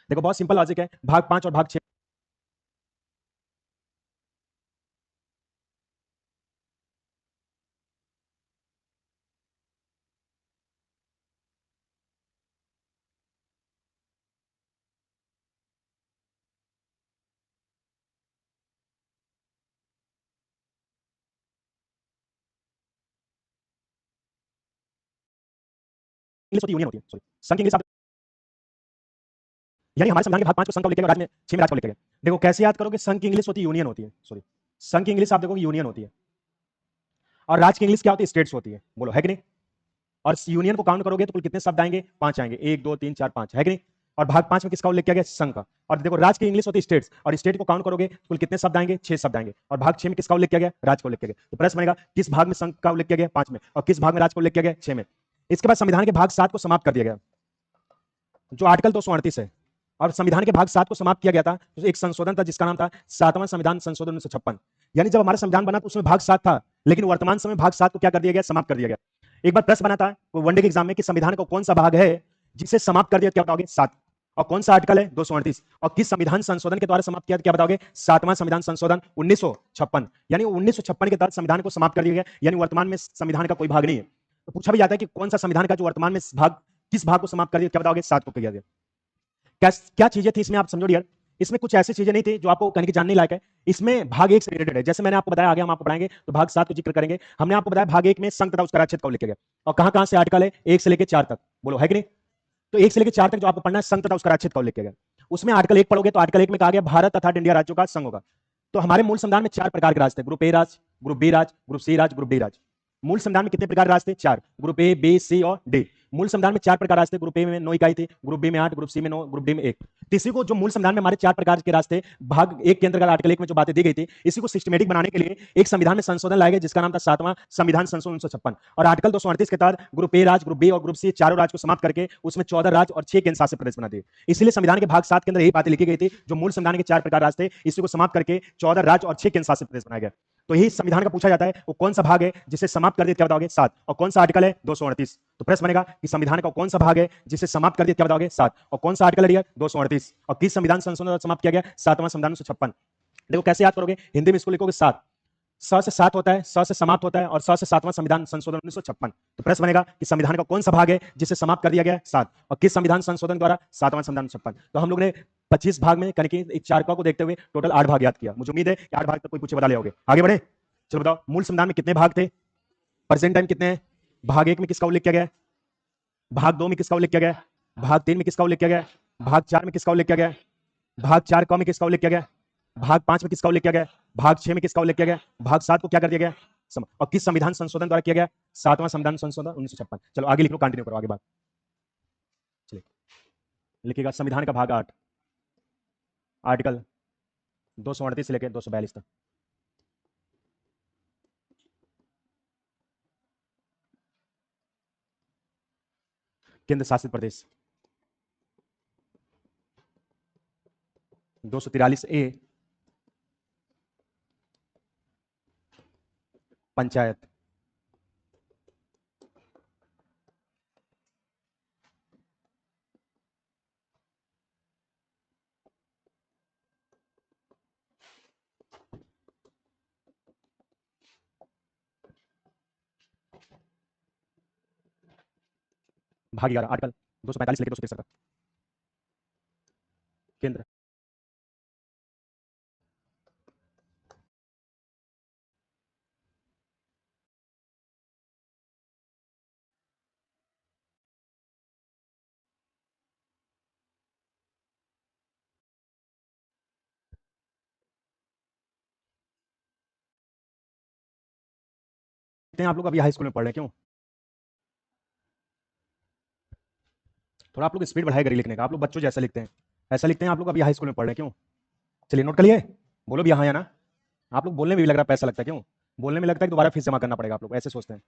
देखो बहुत सिंपल लॉजिक है, भाग 5 और भाग 6 इंग्लिश होती यूनियन होती है, सॉरी संघ की इंग्लिश यानी हमारे संविधान के भाग 5 को संघ का उल्लेख किया गया, राज्य में 6 में राज्य का उल्लेख किया गया। देखो कैसे याद करोगे, संघ की इंग्लिश होती है यूनियन होती है, सॉरी संघ की इंग्लिश आप देखोगे यूनियन होती है, और राज्य की इंग्लिश क्या होती है, स्टेट्स होती है, बोलो है कि नहीं। और यूनियन को काउंट करोगे तो कुल कितने शब्द आएंगे, 5 आएंगे, 1 2 3 4 5, है कि नहीं। और भाग 5 में किसका उल्लेख किया गया, संघ का। और देखो राज्य की इंग्लिश होती है स्टेट्स, और स्टेट को काउंट करोगे तो कुल कितने शब्द आएंगे, 6 शब्द आएंगे। और भाग 6 में किसका उल्लेख किया गया, राज्य का उल्लेख किया गया। तो प्रश्न बनेगा किस भाग में संघ का उल्लेख किया गया 5 में, और किस भाग में राज्य का उल्लेख किया गया 6 में। इसके बाद संविधान के भाग 7 को समाप्त कर दिया गया, जो आर्टिकल 238 है, और संविधान के भाग 7 को समाप्त किया गया था, तो एक संशोधन था जिसका नाम था 7वां संविधान संशोधन 1956। यानी जब हमारा संविधान बना तो उसमें भाग 7 था, लेकिन वर्तमान समय भाग 7 को क्या कर दिया गया, समाप्त कर दिया गया। एक बार प्रश्न बना था वो वनडे के एग्जाम में कि संविधान का कौन सा भाग है जिसे समाप्त कर दिया, क्या बताओगे, 7। और कौन सा आर्टिकल है, 238। और किस संविधान संशोधन के द्वारा समाप्त किया, क्या बताओगे, 7वां संविधान संशोधन 1956। यानी 1956 के तहत संविधान को समाप्त कर दिया गया, यानी वर्तमान में संविधान का कोई भाग नहीं है। तो पूछा भी जाता है कि कौन सा संविधान का जो वर्तमान में भाग, किस भाग को समाप्त कर दिया, क्या बताओगे, 7 को किया गया। क्या क्या चीजें थी इसमें, आप समझो डियर। इसमें कुछ ऐसी चीजें नहीं थी जो आपको कहने की जानने लायक है। इसमें भाग 1 से रिलेटेड है, जैसे मैंने आपको बताया, आगे हम आपको पढ़ाएंगे तो भाग 7 को जिक्र करेंगे। हमने आपको बताया भाग 1 में संघ तथा उसका राज्य का उल्लेख किया गया, और कहां कहां से आर्टिकल है, 1 से लेकर 4 तक, बोलो है कि नहीं। तो 1 से लेकर 4 तक जो आपको पढ़ना है, संघ तथा उसका राज्य का उल्लेख किया गया। उसमें आर्टिकल 1 पढ़ोगे तो आर्टिकल 1 में कहा गया भारत तथा इंडिया राज्यों का संघ होगा। तो हमारे मूल संविधान में 4 प्रकार के राज्य थे, ग्रुप ए राज्य, ग्रुप बी राज्य, ग्रुप सी राज्य, ग्रुप डी राज्य। मूल संविधान में कितने प्रकार राज्य थे, 4, ग्रुप ए बी सी और डी। मूल संविधान में 4 प्रकार राज्य थे, ग्रुप ए में 9 इकाई थी, ग्रुप बी में 8, ग्रुप सी में 9, ग्रुप डी में 1। तीसरी को जो मूल संविधान में हमारे 4 प्रकार के राज्य थे, भाग 1 के अंतर्गत आर्टिकल 1 में जो बातें दी गई थी, इसी को सिस्टमेटिक बनाने के लिए एक संविधान में संशोधन लाया गया जिसका नाम था 7वां संविधान संशोधन 1956। और आर्टिकल 238 के तहत ग्रुप ए राज्य, ग्रुप बी और ग्रुप सी चारों राज्य को समाप्त करके उसमें 14 राज्य और 6 केंद्र शासित प्रदेश बना दिए। इसलिए संविधान के भाग 7 के अंदर यही बातें लिखी गई थी, जो मूल संविधान के 4 प्रकार राज्य थे, इसी को समाप्त करके 14 राज्य और 6 केंद्र शासित प्रदेश बनाया गया। तो यही संविधान का पूछा जाता है, वो कौन सा भाग है जिसे समाप्त कर दिया, क्या बताओगे, 7। और कौन सा आर्टिकल है, 238। तो प्रश्न बनेगा कि संविधान का कौन सा भाग है जिसे समाप्त कर दिया, क्या बताओगे, 7। और कौन सा आर्टिकल है, 238। और किस संविधान संशोधन समाप्त किया गया, 7वां संविधान 1956। देखो कैसे याद करोगे, हिंदी में इसको लिखोगे 7, स से 7 होता है, स से समाप्त होता है, और स से 7वां संविधान संशोधन 1956। तो प्रश्न बनेगा कि संविधान का कौन सा भाग है जिसे समाप्त कर दिया गया, 7। और किस संविधान संशोधन द्वारा, 7वां संविधान 1956। तो हम लोग ने 25 भाग में कहीं एक 4 को देखते हुए टोटल 8 भाग याद किया। मुझे उम्मीद है कि 8 भाग तक कोई पूछे बता ले होगे। आगे बढ़े, चलो बताओ मूल संविधान में कितने भाग थे, प्रेजेंट टाइम कितने हैं। भाग 1 में किसका उल्लेख किया गया, भाग 2 में किसका उल्लेख किया गया, भाग 3 में किसका उल्लेख किया गया, भाग 4 में किसका उल्लेख किया गया, भाग 4 क में किसका उल्लेख किया गया, भाग 5 में किसका उल्लेख किया गया, भाग 6 में किसका उल्लेख किया गया, भाग 7 को क्या कर दिया गया, और किस संविधान संशोधन द्वारा किया गया, 7वां संविधान संशोधन 1956। चलो आगे लिख लो, कंटिन्यू करो आगे बात। चलिए लिखिएगा संविधान का भाग 8, आर्टिकल 238 से लेकर 242 तक। केंद्र शासित प्रदेश 243A पंचायत, भाग 11 आर्टिकल 245 लेकर 263 तक। केंद्र हैं आप लोग अभी हाई स्कूल में पढ़ रहे हैं, क्यों? थोड़ा आप लोग स्पीड बढ़ाए करिए लिखने का, आप लोग बच्चों जैसा लिखते हैं, ऐसा लिखते हैं आप लोग अभी हाई स्कूल में पढ़ रहे हैं, क्यों? चलिए नोट कर लिए, बोलो भी हाँ या ना। आप लोग बोलने में भी लग रहा है पैसा लगता है, क्यों? बोलने में लगता है कि दोबारा फीस जमा करना पड़ेगा, आप लोग ऐसे सोचते हैं।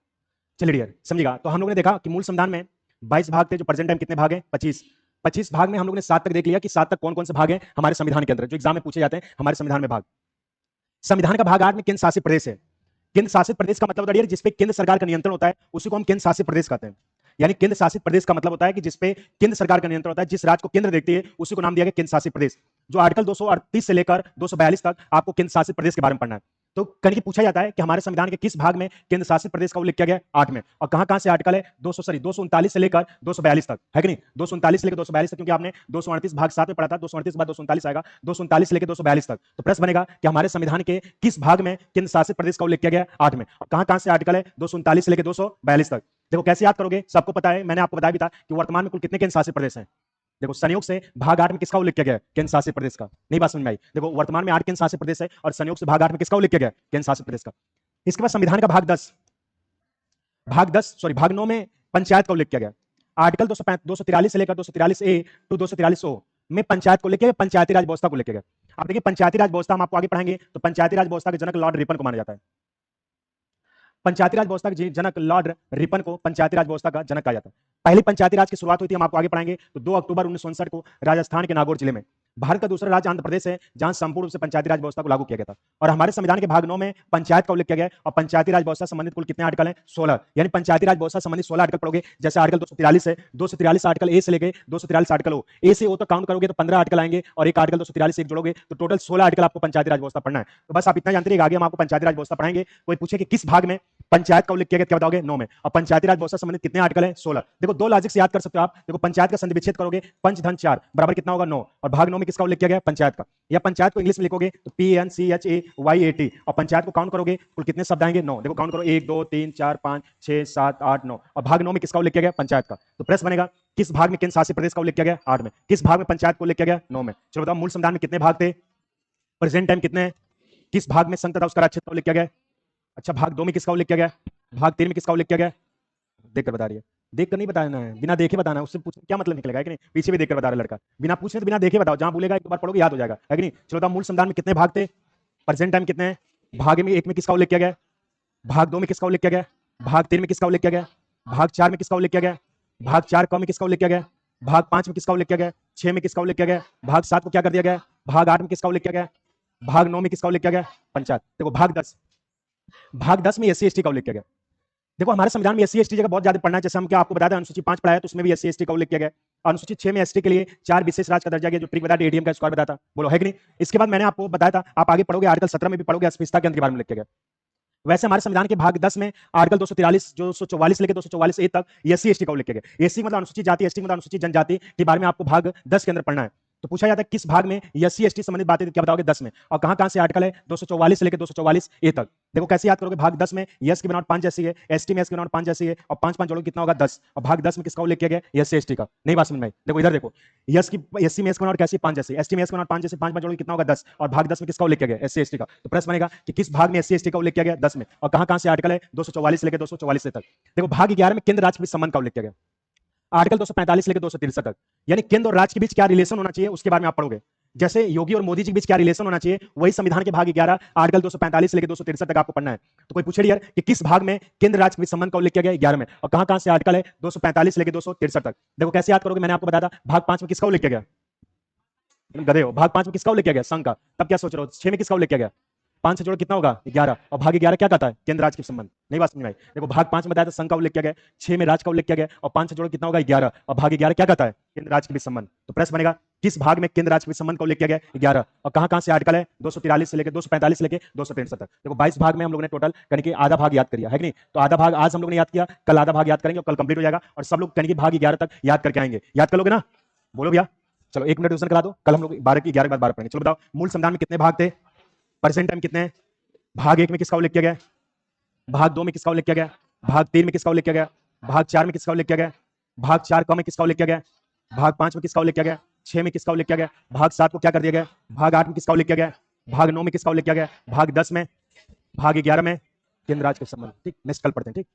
चलिए डियर समझिएगा, तो हम लोगों ने देखा कि मूल संविधान में 22 भाग थे, जो प्रेजेंट टाइम कितने भाग हैं? 25। 25 भाग में हम लोगों ने 7 तक देख लिया कि 7 तक कौन कौन से भाग हैं हमारे संविधान के अंदर, जो एग्जाम में पूछे जाते हैं हमारे संविधान में भाग। संविधान का भाग 8 में केंद्र शासित प्रदेश है। केंद्र शासित प्रदेश का मतलब होता है जिसपे केंद्र सरकार का नियंत्रण होता है, उसी को हम केंद्र शासित प्रदेश कहते हैं। यानी केंद्र शासित प्रदेश का मतलब होता है कि जिसपे केंद्र सरकार का नियंत्रण होता है, जिस राज्य को केंद्र देखती है उसी को नाम दिया गया केंद्र शासित प्रदेश। जो आर्टिकल 238 से लेकर 242 तक आपको केंद्र शासित प्रदेश के बारे में पढ़ना है। तो कहीं पूछा जाता है कि हमारे संविधान के किस भाग में केंद्र शासित प्रदेश का उल्लेख किया गया? 8 में। और कहां-कहां से आर्टिकल है? 239 से लेकर 242 तक, है कि नहीं? 239 से लेकर 242 तक, क्योंकि आपने 238 भाग 7 में पढ़ा था, 238 के बाद 239 आएगा, 239 से लेकर 242 तक। तो प्रश्न बनेगा कि हमारे संविधान के किस भाग में केंद्र शासित प्रदेश का उल्लेख किया गया? 8 में। और कहां-कहां से आर्टिकल है? 239 से लेकर 242 तक। देखो कैसे याद करोगे, सबको पता है, मैंने आपको बताया भी था कि वर्तमान में कुल कितने केंद्र शासित प्रदेश हैं। देखो संयोग से भाग 8 में किसका उल्लेख किया गया? केंद्र शासित प्रदेश का। नहीं बात समझ में आई? देखो वर्तमान में 8 केंद्र शासित प्रदेश है और संयोग से भाग 8 में किसका उल्लेख किया गया? केंद्र शासित प्रदेश का। इसके बाद संविधान का भाग 9 में पंचायत का उल्लेख किया गया। आर्टिकल 243 से लेकर 243 ए टू 243 ओ में पंचायत को लेकर पंचायती राज व्यवस्था को लेकर गया। आप देखिए पंचायती राज व्यवस्था हम आपको आगे पढ़ाएंगे, तो पंचायती राज व्यवस्था के जनक लॉर्ड रिपन को माना जाता है। पंचायती राज व्यवस्था के जनक लॉर्ड रिपन को पंचायती राज व्यवस्था का जनक कहा जाता है। पहली पंचायती राज की शुरुआत हुई थी, हम आपको आगे पढ़ाएंगे, तो 2 अक्टूबर 1959 को राजस्थान के नागौर जिले में। भारत का दूसरा राज्य आंध्र प्रदेश है जहां संपूर्ण रूप से पंचायती राज व्यवस्था को लागू किया गया था। और हमारे संविधान के भाग 9 में पंचायत का उल्लेख किया गया। और पंचायती राज व्यवस्था संबंधित कुल कितने आर्टिकल हैं? 16। यानी पंचायती राज व्यवस्था संबंधित 16 आर्टिकल पढ़ोगे। जैसे आर्टिकल 243 है, 243 आर्टिकल ए से लेकर 243 आर्टिकल ओ, ए से ओ तक काउंट करोगे तो 15 आर्टिकल आएंगे, और एक आर्टिकल 243 से एक जोड़ोगे तो टोटल 16 आर्टिकल आपको पंचायती राज व्यवस्था पढ़ना है। तो बस आप इतना जानते रहिए, आगे हम आपको पंचायती राज व्यवस्था पढ़ाएंगे। कोई पूछे कि किस भाग में पंचायत का उल्लेख किया गया, क्या बताओगे? 9 में। और पंचायती राज व्यवस्था संबंधित कितने आर्टिकल हैं? 16। देखो दो लॉजिक से याद कर सकते हो आप। देखो पंचायत का संधि विच्छेद करोगे, पंच धन 4 बराबर कितना होगा? 9। और भाग 9 में किसका उल्लेख किया गया? पंचायत का। या पंचायत को इंग्लिश में लिखोगे तो PNCHAYAT, और पंचायत को काउंट करोगे कुल कितने शब्द आएंगे? 9। देखो काउंट करो, 1 2 3 4 5 6 7 8 9। और भाग 9 में किसका उल्लेख किया गया? पंचायत का। तो प्रश्न बनेगा किस भाग में केंद्र शासित प्रदेश का उल्लेख किया गया? 8 में। किस भाग में पंचायत को उल्लेख किया गया? 9 में। चलो बताओ मूल संविधान में कितने भाग थे? प्रेजेंट टाइम कितने हैं? किस भाग में संघ तथा उसका राज्य क्षेत्र का उल्लेख किया गया? अच्छा भाग 2 में किसका उल्लेख किया गया? भाग 3 में किसका उल्लेख किया गया? देखकर बता रही है। देखकर नहीं बताना है, बिना देखे बताना है। उससे पूछ क्या मतलब निकलेगा, है कि नहीं? पीछे भी देखकर बता रहा है लड़का, बिना पूछने तो बिना देखे बताओ, जहां बोलेगा एक बार पढ़ोगे याद हो जाएगा, है कि नहीं? चलो बताओ मूल संविधान में कितने भाग थे? प्रेजेंट टाइम कितने हैं? भाग में 1 में किसका उल्लेख किया गया? भाग 2 में किसका उल्लेख किया गया? भाग 3 में किसका उल्लेख किया गया? भाग 4 में किसका उल्लेख किया गया? भाग 4 क में किसका उल्लेख किया गया? भाग 5 में किसका उल्लेख किया गया? 6 में किसका उल्लेख किया गया? भाग 7 को क्या कर दिया गया? भाग 8 में किसका उल्लेख किया गया? भाग 9 में किसका उल्लेख किया गया? पंचायत। देखो भाग 10 में SC ST का उल्लेख किया गया। देखो हमारे संविधान में SC ST जगह बहुत ज्यादा पढ़ना है। जैसे हम क्या आपको बताया था, अनुसूची 5 पढ़ाया तो उसमें भी SC ST का उल्लेख किया गया। अनुसूची 6 में ST के लिए 4 विशेष राज्य का दर्जा गया, जो ट्रिक बताया, ADM का स्क्वायर बताया था, बोलो है कि नहीं? इसके बाद मैंने आपको बताया था, आप आगे पढ़ोगे आर्टिकल 17 में भी पढ़ोगे, अस्पृश्यता के अंत के बारे में लिखा गया। वैसे हमारे संविधान के भाग 10 में आर्टिकल 243 जो 244 लेके 244 ए तक SC ST का उल्लेख किया गया। SC मतलब अनुसूचित जाति, ST मतलब अनुसूचित जनजाति के बारे में आपको भाग 10 के अंदर पढ़ना है। तो पूछा जाता है किस भाग में SC ST संबंधित बातें, क्या बताओगे? 10 में। और कहां-कहां से आर्टिकल है? 244 से लेकर 244 ए तक। देखो कैसे याद करोगे, भाग 10 में यस की बनावट 5 जैसी है, ST में यस की बनावट 5 जैसी है, और 5 5 जोड़ोगे कितना होगा? 10। और भाग 10 में किसका उल्लेख किया गया? SC ST का। नहीं बात समझ में आई? देखो इधर देखो, यस की SC में यस की बनावट कैसी? 5 जैसी, ST में यस की बनावट 5 जैसी, 5 5 जोड़ोगे कितना होगा? 10। और भाग 10 में किसका उल्लेख किया गया? SC ST का। तो प्रश्न बनेगा कि किस भाग में SC ST का उल्लेख किया गया? 10 में। और कहां-कहां से आर्टिकल है? 244 से लेकर 244 तक। देखो भाग 11 में केंद्र राज्य के बीच संबंध का उल्लेख किया गया। आर्टिकल 245 लेकर 263 तक, यानी केंद्र और राज्य के बीच क्या रिलेशन होना चाहिए उसके बारे में आप पढ़ोगे। जैसे योगी और मोदी जी के बीच क्या रिलेशन होना चाहिए, वही संविधान के भाग 11 आर्टिकल 245 लेकर 263 तक आपको पढ़ना है। तो कोई पूछे यार कि किस भाग में केंद्र राज्य के बीच संबंध का उल्लेख किया गया? 11 में। और कहां-कहां से आर्टिकल है? 245 लेकर 263 तक। देखो कैसे याद करोगे, मैंने आपको बताया था भाग 5 में किसका उल्लेख किया गया? गधे हो, भाग 5 में किसका उल्लेख किया गया? संघ का। तब क्या सोच रहे हो? 6 में किसका उल्लेख किया गया? 5 से जोड़ कितना होगा? 11। और भाग 11 क्या कहता है? केंद्र राज्य के संबंध। नहीं बात समझ में आई? देखो भाग 5 में बताया था संघ का उल्लेख किया गया, 6 में राज्य का उल्लेख किया गया, और 5 से जोड़ कितना होगा? 11। और भाग 11 क्या कहता है? केंद्र राज्य के बीच संबंध। तो प्रश्न बनेगा किस भाग में केंद्र राज्य के बीच संबंध का उल्लेख किया गया? 11। और कहां-कहां से आर्टिकल है? 243 से लेकर 245 से लेकर 263 तक। देखो 22 भाग में हम लोगों ने टोटल यानी कि आधा भाग याद किया है कि नहीं? तो आधा भाग आज हम लोगों ने याद किया, कल आधा भाग याद करेंगे और कल कंप्लीट हो जाएगा, और सब लोग यानी कि भाग 11 तक याद करके आएंगे। याद कर लोगे ना? बोलो भैया। चलो 1 मिनट रिवीजन करा दो, कल हम लोग 12 की 11 के बाद 12 पढ़ेंगे। चलो बताओ मूल संविधान में कितने भाग थे? प्रेजेंट टाइम कितने हैं? भाग 1 में किसका उल्लेख किया गया? भाग 2 में किसका उल्लेख किया गया? भाग 3 में किसका उल्लेख किया गया? भाग 4 में किसका उल्लेख किया गया? भाग 4 क में किसका उल्लेख किया गया? भाग 5 में किसका उल्लेख किया गया? 6 में किसका उल्लेख किया गया? भाग 7 को क्या कर दिया गया? भाग 8 में किसका उल्लेख किया गया? भाग 9 में किसका उल्लेख किया गया? भाग 10 में? भाग 11 में? केंद्र राज्य के संबंध। ठीक, नेक्स्ट कल पढ़ते हैं। ठीक।